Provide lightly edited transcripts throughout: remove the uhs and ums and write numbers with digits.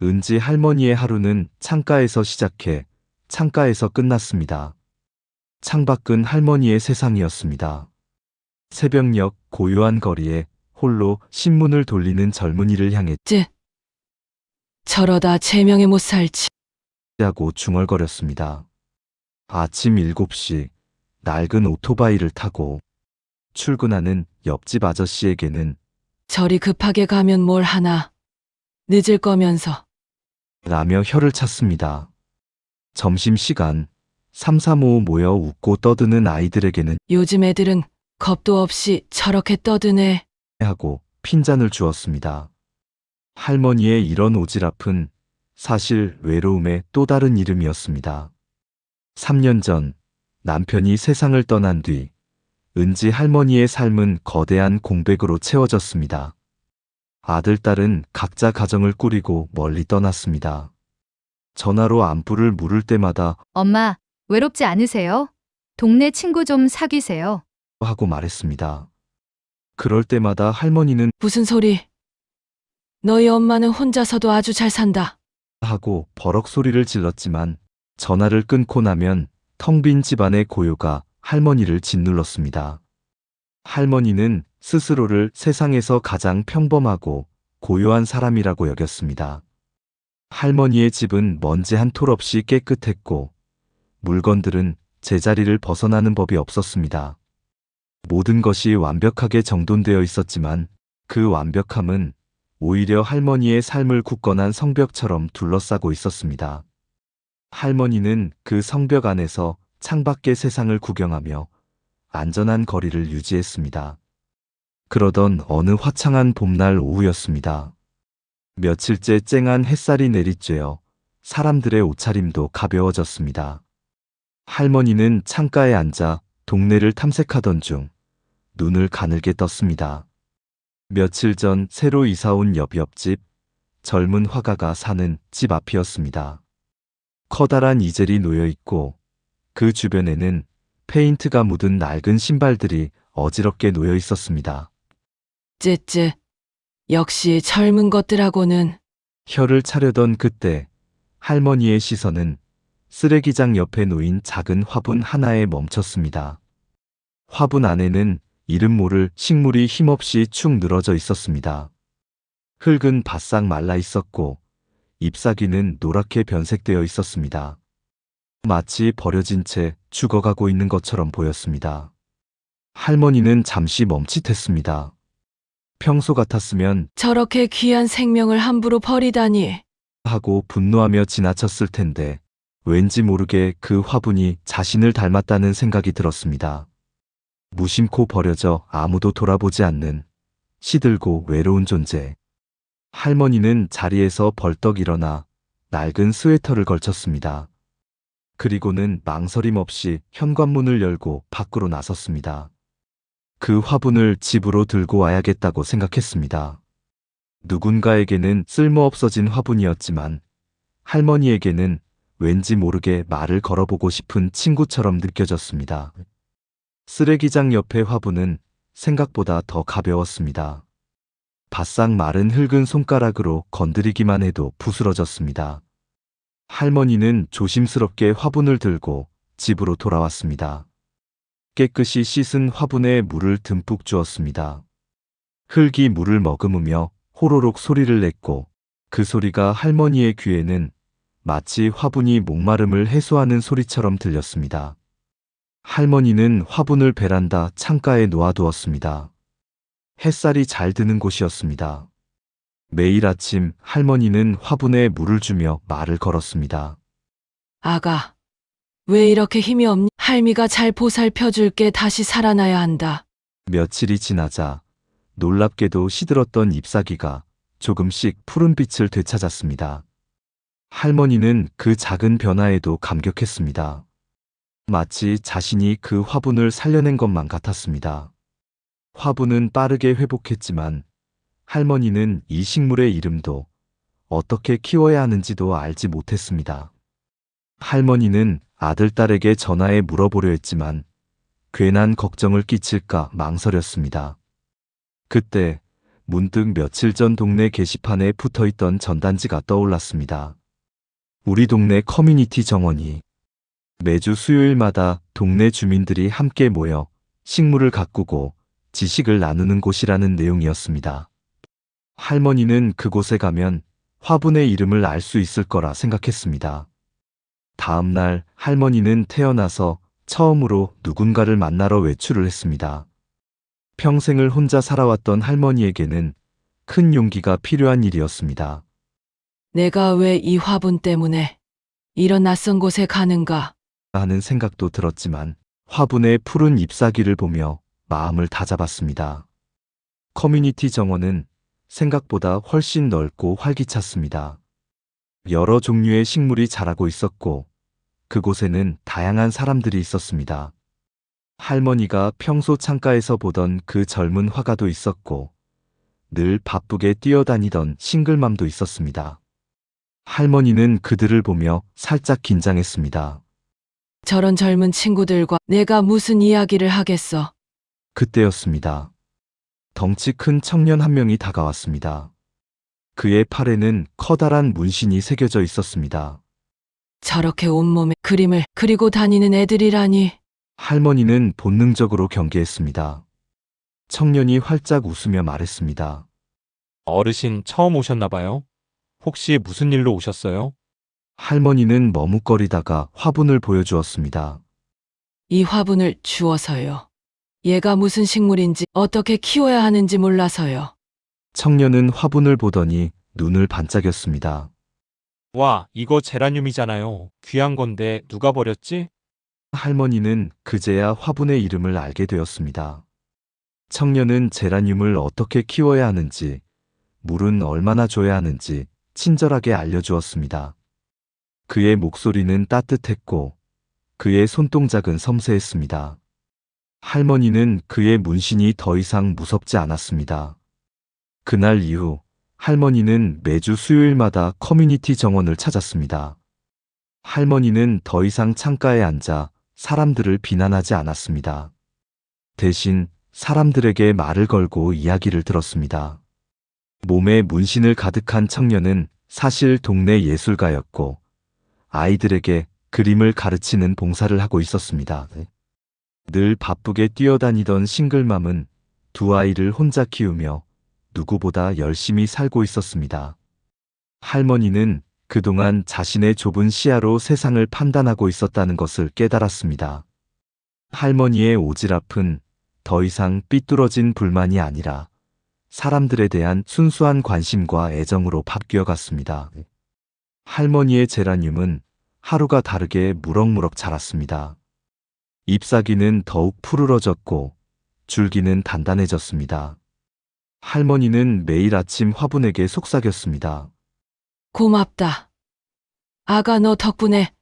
은지 할머니의 하루는 창가에서 시작해 창가에서 끝났습니다. 창밖은 할머니의 세상이었습니다. 새벽녘 고요한 거리에 홀로 신문을 돌리는 젊은이를 향해 저러다 제명에 못 살지. 하고 중얼거렸습니다. 아침 7시 낡은 오토바이를 타고 출근하는 옆집 아저씨에게는 저리 급하게 가면 뭘 하나. 늦을 거면서. 라며 혀를 찼습니다. 점심시간 335 모여 웃고 떠드는 아이들에게는 요즘 애들은 겁도 없이 저렇게 떠드네. 하고 핀잔을 주었습니다. 할머니의 이런 오지랖은 사실 외로움의 또 다른 이름이었습니다. 3년 전 남편이 세상을 떠난 뒤 은지 할머니의 삶은 거대한 공백으로 채워졌습니다. 아들, 딸은 각자 가정을 꾸리고 멀리 떠났습니다. 전화로 안부를 물을 때마다 엄마, 외롭지 않으세요? 동네 친구 좀 사귀세요. 하고 말했습니다. 그럴 때마다 할머니는 무슨 소리? 너희 엄마는 혼자서도 아주 잘 산다. 하고 버럭 소리를 질렀지만 전화를 끊고 나면 텅 빈 집안의 고요가 할머니를 짓눌렀습니다. 할머니는 스스로를 세상에서 가장 평범하고 고요한 사람이라고 여겼습니다. 할머니의 집은 먼지 한 톨 없이 깨끗했고 물건들은 제자리를 벗어나는 법이 없었습니다. 모든 것이 완벽하게 정돈되어 있었지만 그 완벽함은 오히려 할머니의 삶을 굳건한 성벽처럼 둘러싸고 있었습니다. 할머니는 그 성벽 안에서 창밖의 세상을 구경하며 안전한 거리를 유지했습니다. 그러던 어느 화창한 봄날 오후였습니다. 며칠째 쨍한 햇살이 내리쬐어 사람들의 옷차림도 가벼워졌습니다. 할머니는 창가에 앉아 동네를 탐색하던 중 눈을 가늘게 떴습니다. 며칠 전 새로 이사온 옆집 젊은 화가가 사는 집 앞이었습니다. 커다란 이젤이 놓여 있고 그 주변에는 페인트가 묻은 낡은 신발들이 어지럽게 놓여 있었습니다. 쯔쯔. 역시 젊은 것들하고는. 혀를 차려던 그때 할머니의 시선은 쓰레기장 옆에 놓인 작은 화분 하나에 멈췄습니다. 화분 안에는 이름 모를 식물이 힘없이 축 늘어져 있었습니다. 흙은 바싹 말라 있었고 잎사귀는 노랗게 변색되어 있었습니다. 마치 버려진 채 죽어가고 있는 것처럼 보였습니다. 할머니는 잠시 멈칫했습니다. 평소 같았으면 저렇게 귀한 생명을 함부로 버리다니. 하고 분노하며 지나쳤을 텐데 왠지 모르게 그 화분이 자신을 닮았다는 생각이 들었습니다. 무심코 버려져 아무도 돌아보지 않는 시들고 외로운 존재. 할머니는 자리에서 벌떡 일어나 낡은 스웨터를 걸쳤습니다. 그리고는 망설임 없이 현관문을 열고 밖으로 나섰습니다. 그 화분을 집으로 들고 와야겠다고 생각했습니다. 누군가에게는 쓸모없어진 화분이었지만 할머니에게는 왠지 모르게 말을 걸어보고 싶은 친구처럼 느껴졌습니다. 쓰레기장 옆의 화분은 생각보다 더 가벼웠습니다. 바싹 마른 흙은 손가락으로 건드리기만 해도 부스러졌습니다. 할머니는 조심스럽게 화분을 들고 집으로 돌아왔습니다. 깨끗이 씻은 화분에 물을 듬뿍 주었습니다. 흙이 물을 머금으며 호로록 소리를 냈고 그 소리가 할머니의 귀에는 마치 화분이 목마름을 해소하는 소리처럼 들렸습니다. 할머니는 화분을 베란다 창가에 놓아두었습니다. 햇살이 잘 드는 곳이었습니다. 매일 아침 할머니는 화분에 물을 주며 말을 걸었습니다. 아가. 왜 이렇게 힘이 없니? 할미가 잘 보살펴줄게. 다시 살아나야 한다. 며칠이 지나자 놀랍게도 시들었던 잎사귀가 조금씩 푸른빛을 되찾았습니다. 할머니는 그 작은 변화에도 감격했습니다. 마치 자신이 그 화분을 살려낸 것만 같았습니다. 화분은 빠르게 회복했지만 할머니는 이 식물의 이름도 어떻게 키워야 하는지도 알지 못했습니다. 할머니는 아들, 딸에게 전화해 물어보려 했지만 괜한 걱정을 끼칠까 망설였습니다. 그때 문득 며칠 전 동네 게시판에 붙어있던 전단지가 떠올랐습니다. 우리 동네 커뮤니티 정원이 매주 수요일마다 동네 주민들이 함께 모여 식물을 가꾸고 지식을 나누는 곳이라는 내용이었습니다. 할머니는 그곳에 가면 화분의 이름을 알 수 있을 거라 생각했습니다. 다음 날 할머니는 태어나서 처음으로 누군가를 만나러 외출을 했습니다. 평생을 혼자 살아왔던 할머니에게는 큰 용기가 필요한 일이었습니다. 내가 왜 이 화분 때문에 이런 낯선 곳에 가는가? 하는 생각도 들었지만 화분의 푸른 잎사귀를 보며 마음을 다잡았습니다. 커뮤니티 정원은 생각보다 훨씬 넓고 활기찼습니다. 여러 종류의 식물이 자라고 있었고 그곳에는 다양한 사람들이 있었습니다. 할머니가 평소 창가에서 보던 그 젊은 화가도 있었고 늘 바쁘게 뛰어다니던 싱글맘도 있었습니다. 할머니는 그들을 보며 살짝 긴장했습니다. 저런 젊은 친구들과 내가 무슨 이야기를 하겠어? 그때였습니다. 덩치 큰 청년 한 명이 다가왔습니다. 그의 팔에는 커다란 문신이 새겨져 있었습니다. 저렇게 온몸에 그림을 그리고 다니는 애들이라니. 할머니는 본능적으로 경계했습니다. 청년이 활짝 웃으며 말했습니다. 어르신 처음 오셨나 봐요? 혹시 무슨 일로 오셨어요? 할머니는 머뭇거리다가 화분을 보여주었습니다. 이 화분을 주어서요. 얘가 무슨 식물인지 어떻게 키워야 하는지 몰라서요. 청년은 화분을 보더니 눈을 반짝였습니다. 와, 이거 제라늄이잖아요. 귀한 건데 누가 버렸지? 할머니는 그제야 화분의 이름을 알게 되었습니다. 청년은 제라늄을 어떻게 키워야 하는지, 물은 얼마나 줘야 하는지 친절하게 알려주었습니다. 그의 목소리는 따뜻했고 그의 손동작은 섬세했습니다. 할머니는 그의 문신이 더 이상 무섭지 않았습니다. 그날 이후 할머니는 매주 수요일마다 커뮤니티 정원을 찾았습니다. 할머니는 더 이상 창가에 앉아 사람들을 비난하지 않았습니다. 대신 사람들에게 말을 걸고 이야기를 들었습니다. 몸에 문신을 가득한 청년은 사실 동네 예술가였고 아이들에게 그림을 가르치는 봉사를 하고 있었습니다. 늘 바쁘게 뛰어다니던 싱글맘은 두 아이를 혼자 키우며 누구보다 열심히 살고 있었습니다. 할머니는 그동안 자신의 좁은 시야로 세상을 판단하고 있었다는 것을 깨달았습니다. 할머니의 오지랖은 더 이상 삐뚤어진 불만이 아니라 사람들에 대한 순수한 관심과 애정으로 바뀌어갔습니다. 할머니의 제라늄은 하루가 다르게 무럭무럭 자랐습니다. 잎사귀는 더욱 푸르러졌고 줄기는 단단해졌습니다. 할머니는 매일 아침 화분에게 속삭였습니다. 고맙다. 아가 너 덕분에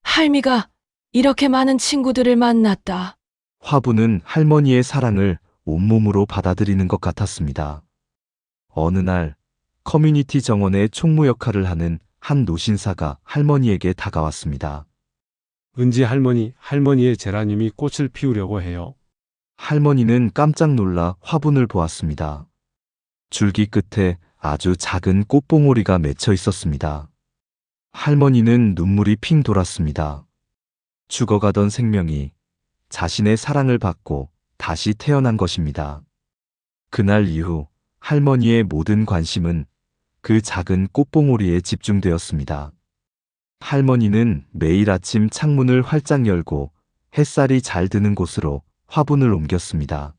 할미가 이렇게 많은 친구들을 만났다. 화분은 할머니의 사랑을 온몸으로 받아들이는 것 같았습니다. 어느 날 커뮤니티 정원의 총무 역할을 하는 한 노신사가 할머니에게 다가왔습니다. 은지 할머니, 할머니의 제라늄이 꽃을 피우려고 해요. 할머니는 깜짝 놀라 화분을 보았습니다. 줄기 끝에 아주 작은 꽃봉오리가 맺혀 있었습니다. 할머니는 눈물이 핑 돌았습니다. 죽어가던 생명이 자신의 사랑을 받고 다시 태어난 것입니다. 그날 이후 할머니의 모든 관심은 그 작은 꽃봉오리에 집중되었습니다. 할머니는 매일 아침 창문을 활짝 열고 햇살이 잘 드는 곳으로 화분을 옮겼습니다.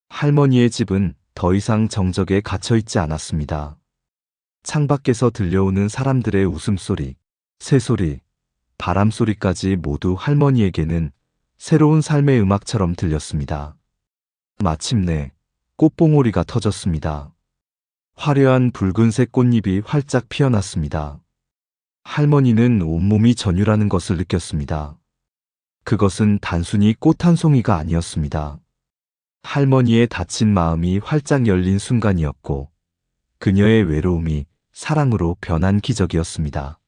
할머니의 집은 더 이상 정적에 갇혀 있지 않았습니다. 창밖에서 들려오는 사람들의 웃음소리, 새소리, 바람소리까지 모두 할머니에게는 새로운 삶의 음악처럼 들렸습니다. 마침내 꽃봉오리가 터졌습니다. 화려한 붉은색 꽃잎이 활짝 피어났습니다. 할머니는 온몸이 전율하는 것을 느꼈습니다. 그것은 단순히 꽃 한 송이가 아니었습니다. 할머니의 다친 마음이 활짝 열린 순간이었고 그녀의 외로움이 사랑으로 변한 기적이었습니다.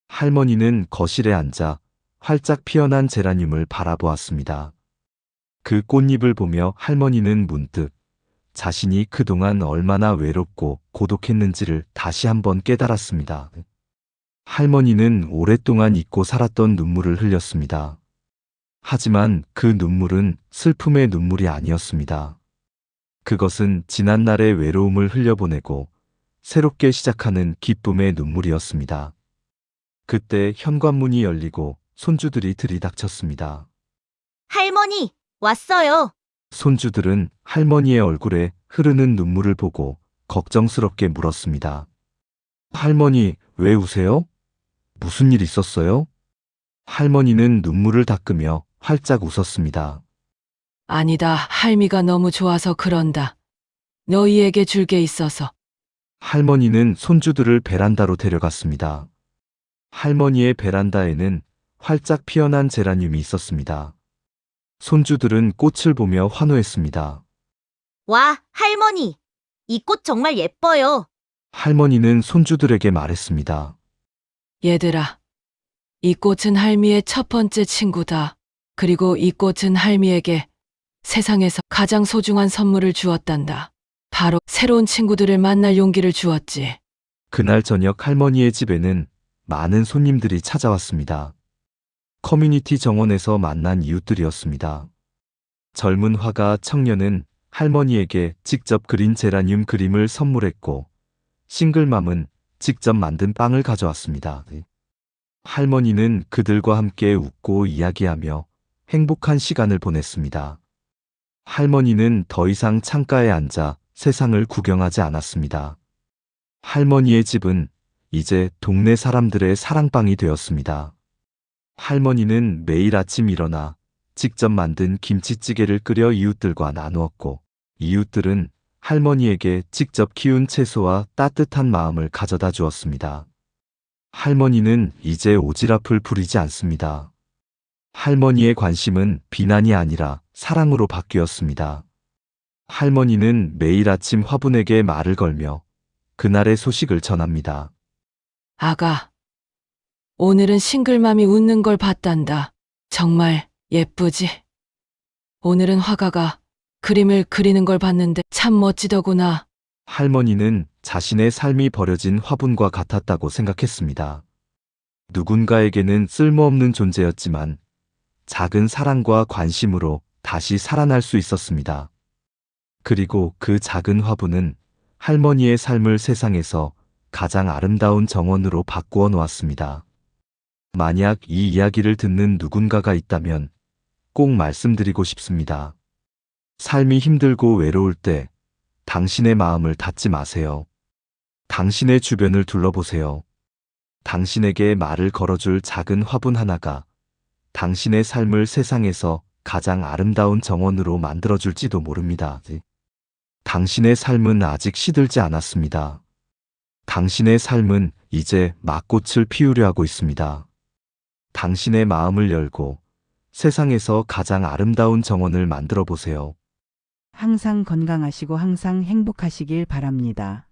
할머니는 거실에 앉아 활짝 피어난 제라늄을 바라보았습니다. 그 꽃잎을 보며 할머니는 문득 자신이 그동안 얼마나 외롭고 고독했는지를 다시 한번 깨달았습니다. 할머니는 오랫동안 잊고 살았던 눈물을 흘렸습니다. 하지만 그 눈물은 슬픔의 눈물이 아니었습니다. 그것은 지난날의 외로움을 흘려보내고 새롭게 시작하는 기쁨의 눈물이었습니다. 그때 현관문이 열리고 손주들이 들이닥쳤습니다. 할머니, 왔어요. 손주들은 할머니의 얼굴에 흐르는 눈물을 보고 걱정스럽게 물었습니다. 할머니, 왜 우세요? 무슨 일 있었어요? 할머니는 눈물을 닦으며 활짝 웃었습니다. 아니다. 할미가 너무 좋아서 그런다. 너희에게 줄 게 있어서. 할머니는 손주들을 베란다로 데려갔습니다. 할머니의 베란다에는 활짝 피어난 제라늄이 있었습니다. 손주들은 꽃을 보며 환호했습니다. 와, 할머니. 이 꽃 정말 예뻐요. 할머니는 손주들에게 말했습니다. 얘들아, 이 꽃은 할미의 첫 번째 친구다. 그리고 이 꽃은 할미에게 세상에서 가장 소중한 선물을 주었단다. 바로 새로운 친구들을 만날 용기를 주었지. 그날 저녁 할머니의 집에는 많은 손님들이 찾아왔습니다. 커뮤니티 정원에서 만난 이웃들이었습니다. 젊은 화가 청년은 할머니에게 직접 그린 제라늄 그림을 선물했고, 싱글맘은 직접 만든 빵을 가져왔습니다. 할머니는 그들과 함께 웃고 이야기하며 행복한 시간을 보냈습니다. 할머니는 더 이상 창가에 앉아 세상을 구경하지 않았습니다. 할머니의 집은 이제 동네 사람들의 사랑방이 되었습니다. 할머니는 매일 아침 일어나 직접 만든 김치찌개를 끓여 이웃들과 나누었고, 이웃들은 할머니에게 직접 키운 채소와 따뜻한 마음을 가져다 주었습니다. 할머니는 이제 오지랖을 부리지 않습니다. 할머니의 관심은 비난이 아니라 사랑으로 바뀌었습니다. 할머니는 매일 아침 화분에게 말을 걸며 그날의 소식을 전합니다. 아가, 오늘은 싱글맘이 웃는 걸 봤단다. 정말 예쁘지? 오늘은 화가가 그림을 그리는 걸 봤는데 참 멋지더구나. 할머니는 자신의 삶이 버려진 화분과 같았다고 생각했습니다. 누군가에게는 쓸모없는 존재였지만 작은 사랑과 관심으로 다시 살아날 수 있었습니다. 그리고 그 작은 화분은 할머니의 삶을 세상에서 가장 아름다운 정원으로 바꾸어 놓았습니다. 만약 이 이야기를 듣는 누군가가 있다면 꼭 말씀드리고 싶습니다. 삶이 힘들고 외로울 때 당신의 마음을 닫지 마세요. 당신의 주변을 둘러보세요. 당신에게 말을 걸어줄 작은 화분 하나가 당신의 삶을 세상에서 가장 아름다운 정원으로 만들어줄지도 모릅니다. 당신의 삶은 아직 시들지 않았습니다. 당신의 삶은 이제 막 꽃을 피우려 하고 있습니다. 당신의 마음을 열고 세상에서 가장 아름다운 정원을 만들어 보세요. 항상 건강하시고 항상 행복하시길 바랍니다.